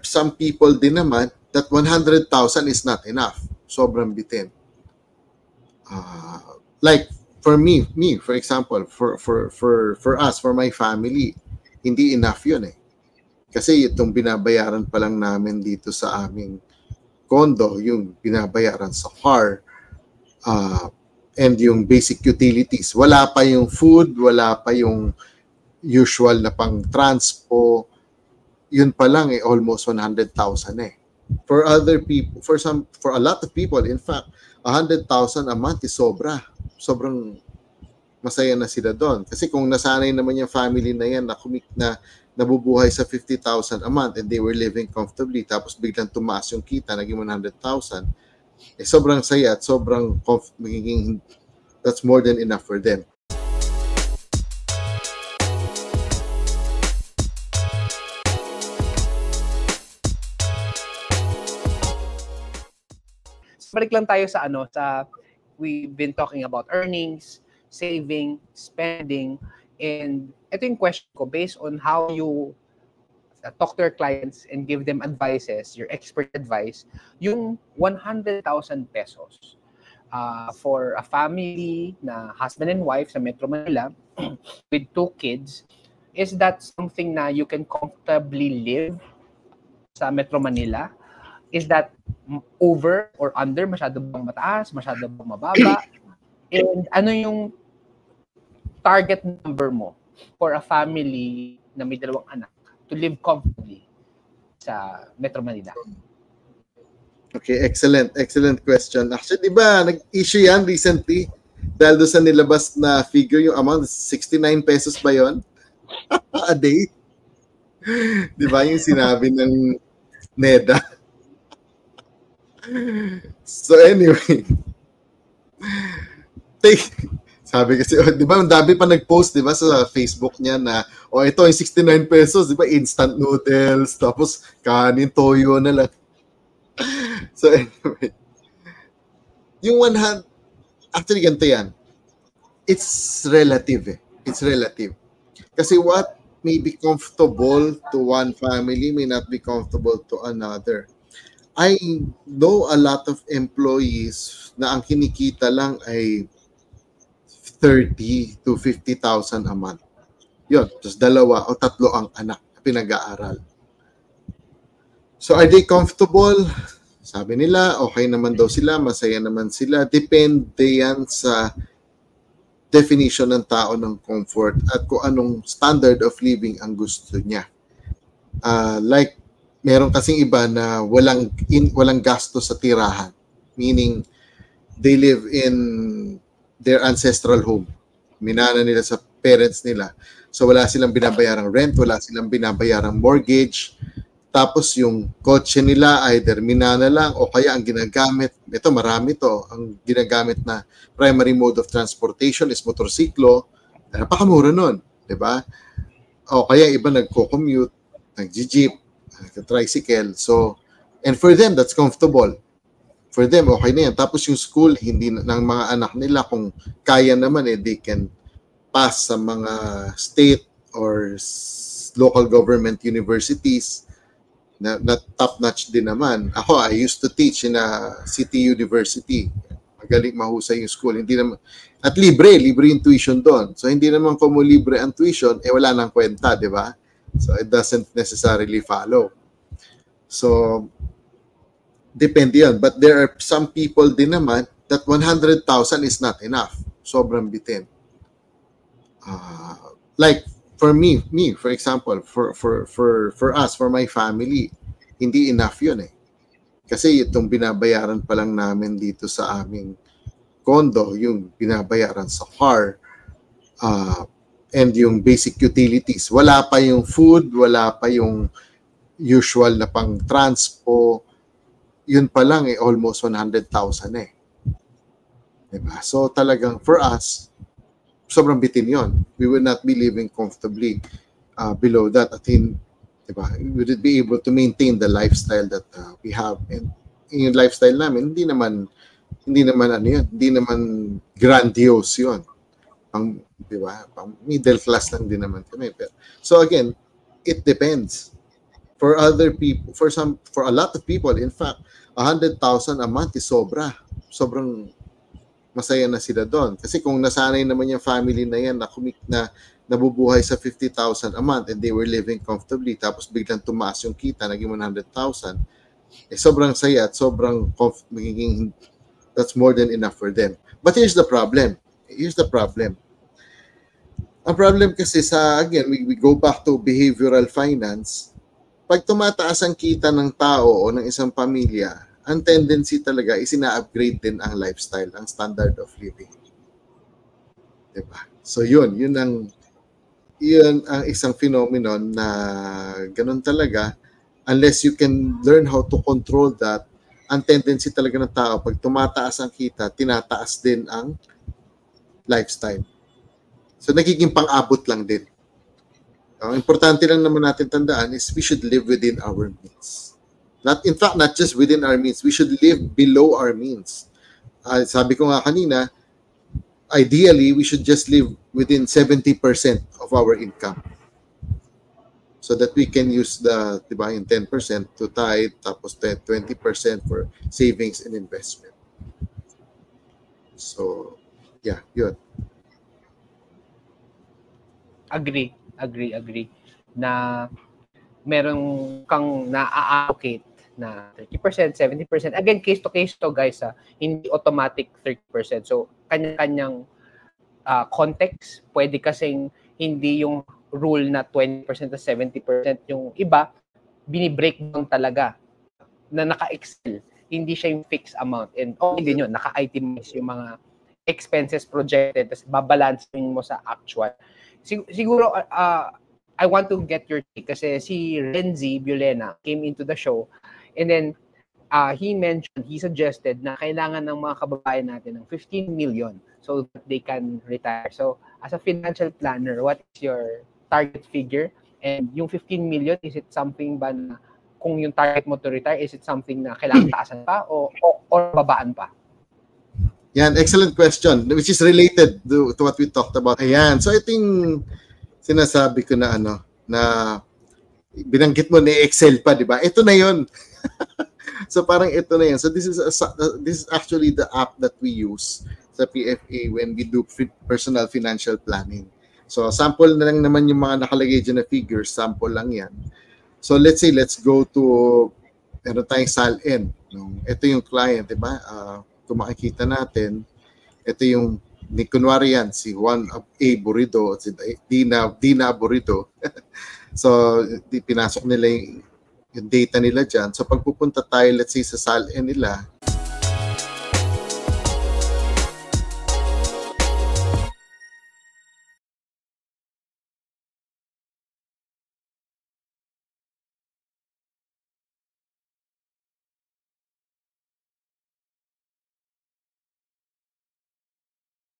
some people din naman that 100,000 is not enough. Sobrang bitin. Like for me, for example, for us, for my family, hindi enough yun eh. Kasi itong binabayaran pa lang namin dito sa aming condo, yung binabayaran sa car, and yung basic utilities. Wala pa yung food, wala pa yung usual na pang transpo. Yun pa lang eh, almost 100,000 eh. For other people, for a lot of people, in fact, 100,000 a month is sobra. Sobrang masaya na sila doon. Kasi kung nasanay naman yung family na yan na nabubuhay sa 50,000 a month and they were living comfortably, tapos biglang tumaas yung kita, naging 100,000, eh sobrang saya at sobrang magiging, that's more than enough for them. Balik lang tayo sa we've been talking about earnings, saving, spending, and ito yung question ko based on how you talk to your clients and give them advices, your expert advice, yung 100,000 pesos for a family na husband and wife sa Metro Manila with 2 kids, is that something na you can comfortably live sa Metro Manila? Is that over or under? Masyado bang mataas? Masyado bang mababa? And ano yung target number mo for a family na may 2 anak to live comfortably sa Metro Manila? Okay, excellent question. Actually, di ba, nag-issue yan recently dahil doon sa nilabas na figure, yung amount, 69 pesos ba yun? A day? Di ba yung sinabi ng NEDA? So anyway, sabi kasi, di ba, ang dami pa nag-post, di ba, sa Facebook niya na, ito yung 69 pesos, di ba, instant noodles, tapos kanin, toyo na lang. So anyway, yung 100, actually ganito yan, it's relative eh. It's relative. Kasi what may be comfortable to one family may not be comfortable to another. I know a lot of employees na ang kinikita lang ay 30 to 50,000 a month. Yun, just 2 o 3 ang anak na pinag-aaral. So are they comfortable? Sabi nila, okay naman daw sila, masaya naman sila. Depende yan sa definition ng tao ng comfort at kung anong standard of living ang gusto niya. Like, meron kasing iba na walang gasto sa tirahan. Meaning, they live in their ancestral home. Minana nila sa parents nila. So wala silang binabayarang rent, wala silang binabayarang mortgage. Tapos yung kotse nila either minana lang o kaya ang ginagamit, ito marami to, ang ginagamit na primary mode of transportation is motorsiklo. Napakamura nun, di ba? O kaya iba nagko-commute, nag-jeep, tricycle. So, and for them, that's comfortable. For them, okay na yan. Tapos yung school, hindi ng mga anak nila, kung kaya naman, they can pass sa mga state or local government universities na top-notch din naman. Ako, I used to teach in a city university. Magaling, mahusay yung school. Hindi naman, at libre yung tuition doon. So, hindi naman kung libre ang tuition, wala nang kwenta, di ba? So, it doesn't necessarily follow. So, depende yun. But there are some people din naman that 100,000 is not enough. Sobrang bitin. Like, for me, for example, for us, for my family, hindi enough yun eh. Kasi itong binabayaran pa lang namin dito sa aming condo, yung binabayaran sa car, and yung basic utilities. Wala pa yung food, wala pa yung usual na pang transpo. Yun pa lang eh, almost 100,000 eh. Diba? So talagang for us, sobrang bitin yun. We will not be living comfortably below that. At diba, we would be able to maintain the lifestyle that we have. And yung lifestyle namin, hindi naman ano yun, hindi naman grandiose yun. Diba? Pang middle class lang din naman kami. So again, it depends. For other people, for a lot of people, in fact, 100,000 a month is sobra. Sobrang masaya na sila doon. Kasi kung nasanay naman yung family na yan na nabubuhay sa 50,000 a month and they were living comfortably, tapos biglang tumaas yung kita, naging 100,000, sobrang saya at sobrang magiging, that's more than enough for them. But here's the problem. Ang problem kasi again, we go back to behavioral finance. Pag tumataas ang kita ng tao o ng isang pamilya, ang tendency talaga is ina-upgrade din ang lifestyle, ang standard of living. Diba? So yun ang isang phenomenon na ganun talaga. Unless you can learn how to control that, ang tendency talaga ng tao, pag tumataas ang kita, tinataas din ang lifestyle. So nagiging pang-abot lang din. Ang importante lang naman natin tandaan is we should live within our means. Not just within our means. We should live below our means. Sabi ko nga kanina, ideally, we should just live within 70% of our income. So that we can use yung 10% to tithe, tapos 20% for savings and investment. So, yeah, yun. Agree na meron kang na-allocate na 30%, 70%. Again, case to case to, guys. Hindi automatic 30%. So, kanya-kanyang context. Pwede kasing hindi yung rule na 20% to 70%. Yung iba, bini-breakdown talaga na naka-Excel. Hindi siya yung fixed amount. And hindi yun, naka-itemize yung mga expenses projected, tapos babalansin mo sa actual. Siguro, I want to get your take kasi si Renzi Bulena came into the show and then he suggested na kailangan ng mga kababayan natin ng 15 million so that they can retire. So, as a financial planner, what is your target figure? And yung 15 million, is it something ba na kung yung target mo to retire, is it something na kailangan taasan pa o babaan pa? Yan, excellent question, which is related to what we talked about. Ayan, so I think sinasabi ko na na binanggit mo ni Excel pa, di ba? Ito na yon. So parang ito na yan. So this is actually the app that we use sa PFA when we do personal financial planning. So sample na lang naman yung mga nakalagay dyan na figures, sample lang yan. So let's go to meron tayong SALN. Ito yung client, di ba? Kung makikita natin, ito yung kunwari yan, si Juan A. Burido, si Dina Burido. So, pinasok nila yung data nila dyan. So, pag pupunta tayo, let's say, sa SALN nila,